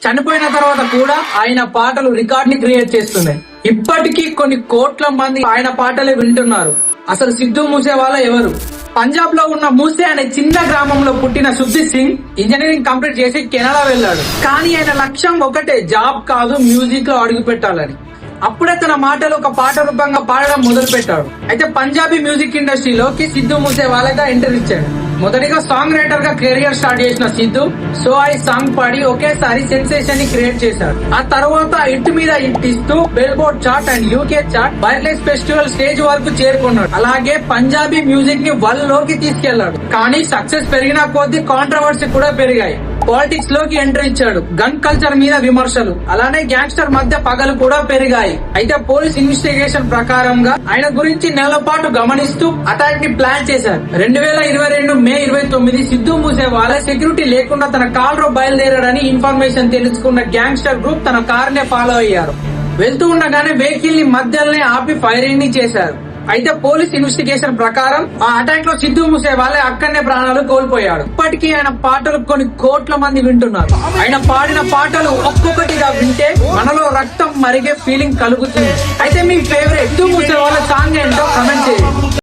చనిపోయిన తర్వాత కూడా ఆయన పాటలు రికార్డ్ ని క్రియేట్ చేస్తున్నాయి. ఇప్పటికీ కొన్ని కోట్ల మంది ఆయన పాటలే వింటున్నారు. అసలు సిద్ధు మూసేవాలా ఎవరు? పంజాబ్ లో ఉన్న మూసే అనే చిన్న గ్రామంలో పుట్టిన సుఖ్బీర్ సింగ్ ఇంజనీరింగ్ కంప్లీట్ చేసి కెనడా వెళ్ళాడు. కానీ ఆయన లక్ష్యం ఒకటే, జాబ్ కాదు, మ్యూజిక్ లో అడుగు పెట్టాలని. అప్పుడే తన మాటలు ఒక పాట రూపంగా పాడడం మొదలు పెట్టాడు. అయితే పంజాబీ మ్యూజిక్ ఇండస్ట్రీలోకి సిద్ధు మూసేవాలాగా ఎంటర్ ఇచ్చాడు. మొదటిగా సాంగ్ రైటర్ గా కెరియర్ స్టార్ట్ చేసిన సిద్ధు సో ఐ సాంగ్ పాడి ఒకేసారి సెన్సేషన్ ని క్రియేట్ చేశాడు. ఆ తర్వాత హిట్ మీద హిట్ ఇస్తూ bill board chart and UK chart, wireless festival stage వరకు చేరుకున్నాడు. అలాగే పంజాబీ మ్యూజిక్ ని వరల్డ్ లోకి తీసుకెళ్లాడు. కానీ సక్సెస్ పెరిగిన కొద్దీ కాంట్రవర్సీ కూడా పెరిగాయి. పాలిటిక్స్ లోకి ఎంట్రీ ఇచ్చాడు. గన్ కల్చర్ మీద విమర్శలు, అలానే గ్యాంగ్స్టర్ మధ్య పగలు కూడా పెరిగాయి. అయితే పోలీస్ ఇన్వెస్టిగేషన్ ప్రకారంగా ఆయన గురించి నెలల పాటు గమనిస్తూ అటాక్ ని ప్లాన్ చేశారు. 2022 మే 29 సిద్ధు మూసేవాలా సెక్యూరిటీ లేకుండా తన కార్ లో బయలుదేరాడని ఇన్ఫర్మేషన్ తెలుసుకున్న గ్యాంగ్స్టర్ గ్రూప్ తన కార్ నే ఫాలో అయ్యారు. వెళ్తూ ఉండగానే వెహికల్ ని మధ్యలోనే ఆపి ఫైరింగ్ ని చేశారు. అయితే పోలీస్ ఇన్వెస్టిగేషన్ ప్రకారం ఆ అటాక్ లో సిద్ధు మూసేవాలే అక్కడనే ప్రాణాలు కోల్పోయాడు. ఇప్పటికీ ఆయన పాటలు కొన్ని కోట్ల మంది వింటున్నారు. ఆయన పాడిన పాటలు ఒక్కొక్కటిగా వింటే మనలో రక్తం మరిగే ఫీలింగ్ కలుగుతుంది. అయితే మీ ఫేవరెట్ సిద్ధు మూసేవాల సాంగ్ ఏంటో కమెంట్ చేయండి.